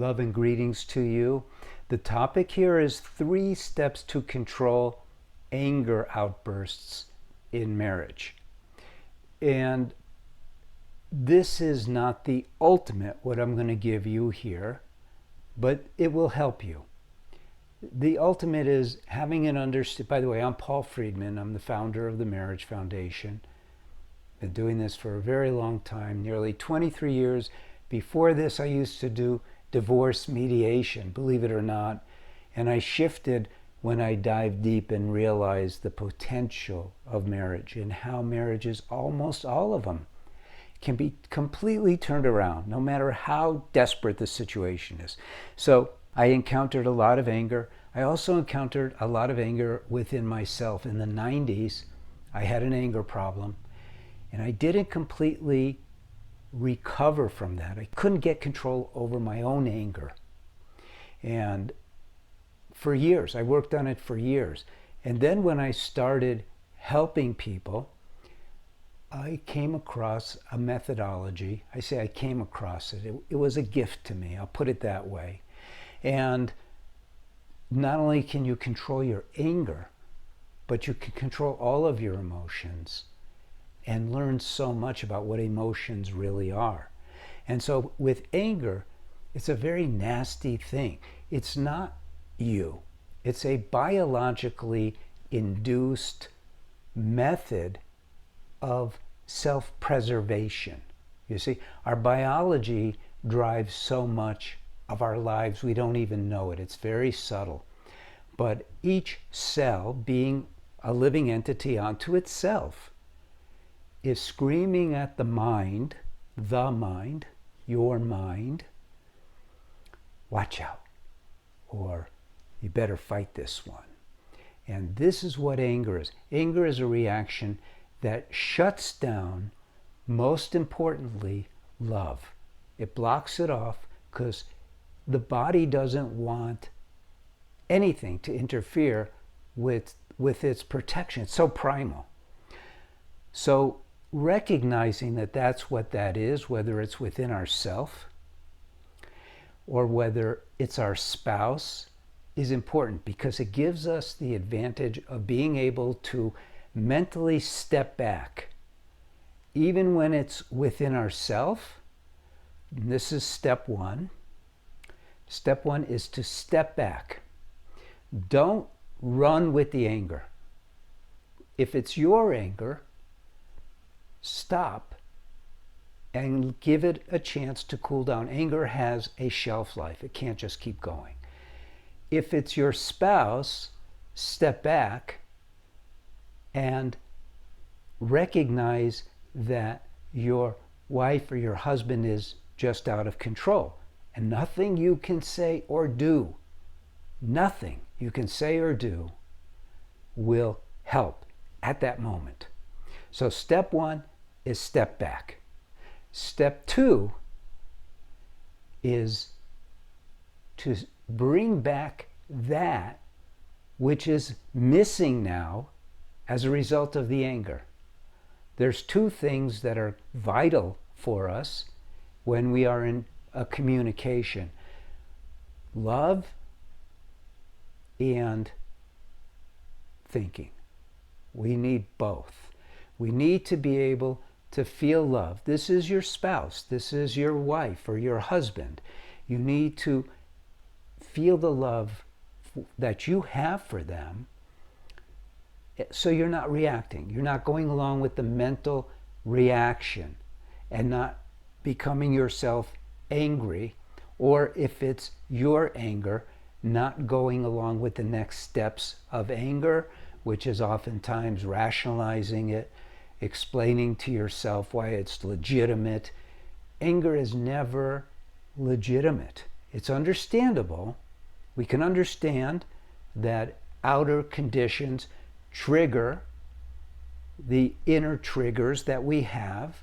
Love and greetings to you. The topic here is 3 steps to control anger outbursts in marriage. And this is not the ultimate, what I'm going to give you here, but it will help you. The ultimate is having an understanding. By the way, I'm Paul Friedman. I'm the founder of the Marriage Foundation. Been doing this for a very long time, nearly 23 years. Before this, I used to do divorce mediation, believe it or not. And I shifted when I dived deep and realized the potential of marriage and how marriages, almost all of them, can be completely turned around, no matter how desperate the situation is. So I encountered a lot of anger. I also encountered a lot of anger within myself. In the 90s, I had an anger problem, and I didn't completely recover from that. I couldn't get control over my own anger. And for years, I worked on it for years. And then when I started helping people, I came across a methodology. I say I came across it. It was a gift to me, I'll put it that way. And not only can you control your anger, but you can control all of your emotions and learn so much about what emotions really are. And so with anger, it's a very nasty thing. It's not you. It's a biologically induced method of self-preservation. You see, our biology drives so much of our lives, we don't even know it. It's very subtle. But each cell, being a living entity unto itself, is screaming at the mind, your mind, watch out, or you better fight this one. And this is what anger is. Anger is a reaction that shuts down, most importantly, love. It blocks it off because the body doesn't want anything to interfere with its protection. It's so primal. So recognizing that that's what that is, whether it's within ourself or whether it's our spouse, is important because it gives us the advantage of being able to mentally step back, even when it's within ourself. This is step 1. Step 1 is to step back. Don't run with the anger. If it's your anger, stop and give it a chance to cool down. Anger has a shelf life. It can't just keep going. If it's your spouse, step back and recognize that your wife or your husband is just out of control. And nothing you can say or do, nothing you can say or do will help at that moment. So step 1 is step back. Step 2 is to bring back that which is missing now as a result of the anger. There's 2 things that are vital for us when we are in a communication: love and thinking. We need both. We need to be able to feel love. This is your spouse. This is your wife or your husband. You need to feel the love that you have for them, so you're not reacting. You're not going along with the mental reaction and not becoming yourself angry, or if it's your anger, not going along with the next steps of anger, which is oftentimes rationalizing it, explaining to yourself why it's legitimate. Anger is never legitimate. It's understandable. We can understand that outer conditions trigger the inner triggers that we have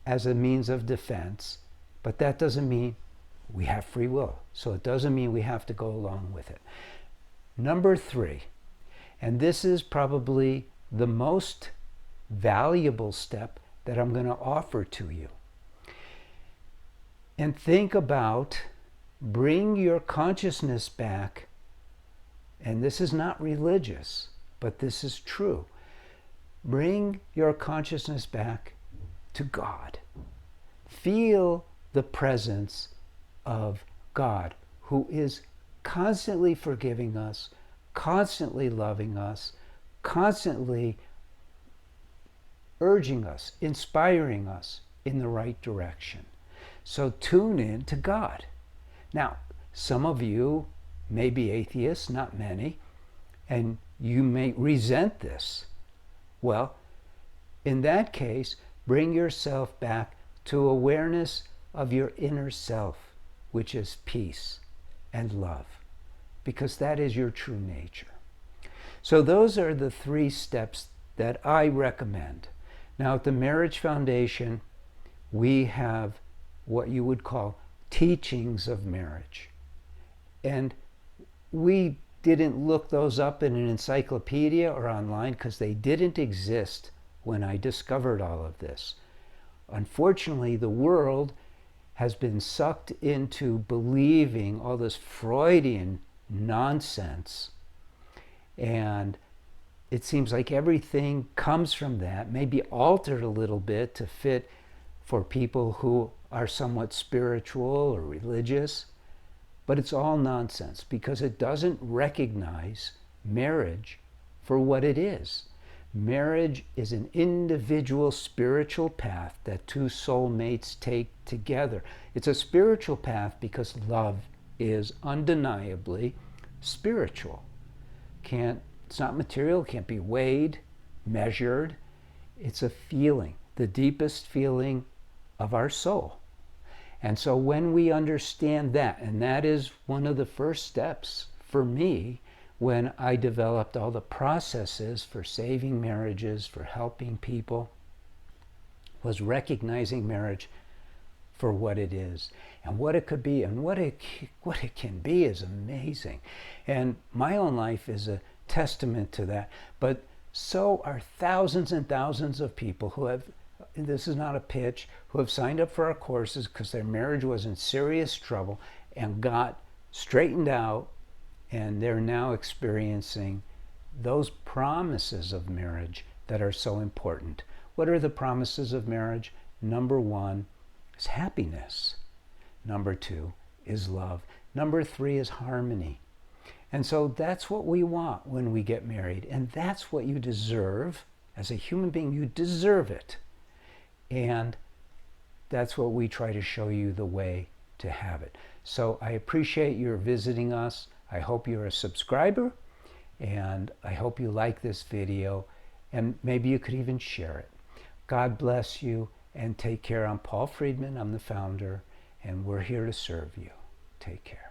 as a means of defense, but that doesn't mean we have free will. So it doesn't mean we have to go along with it. Number 3, and this is probably the most valuable step that I'm going to offer to you. And think about bring your consciousness back, and this is not religious, but this is true. Bring your consciousness back to God. Feel the presence of God, who is constantly forgiving us, constantly loving us, constantly urging us, inspiring us in the right direction. So tune in to God. Now, some of you may be atheists, not many, and you may resent this. Well, in that case, bring yourself back to awareness of your inner self, which is peace and love, because that is your true nature. So those are the 3 steps that I recommend. Now, at the Marriage Foundation, we have what you would call teachings of marriage. And we didn't look those up in an encyclopedia or online because they didn't exist when I discovered all of this. Unfortunately, the world has been sucked into believing all this Freudian nonsense, and it seems like everything comes from that, maybe altered a little bit to fit for people who are somewhat spiritual or religious, but it's all nonsense because it doesn't recognize marriage for what it is. Marriage is an individual spiritual path that 2 soulmates take together. It's a spiritual path because love is undeniably spiritual. It's not material, can't be weighed, measured. It's a feeling, the deepest feeling of our soul. And so when we understand that, and that is one of the first steps for me when I developed all the processes for saving marriages, for helping people, was recognizing marriage for what it is and what it could be, and what it can be is amazing. And my own life is a testament to that, but so are thousands and thousands of people who have, this is not a pitch, who have signed up for our courses because their marriage was in serious trouble and got straightened out, and they're now experiencing those promises of marriage that are so important. What are the promises of marriage? Number 1 is happiness. Number 2 is love. Number 3 is harmony. And so that's what we want when we get married, and that's what you deserve. As a human being, you deserve it. And that's what we try to show you the way to have it. So I appreciate your visiting us. I hope you're a subscriber, and I hope you like this video, and maybe you could even share it. God bless you, and take care. I'm Paul Friedman. I'm the founder, and we're here to serve you. Take care.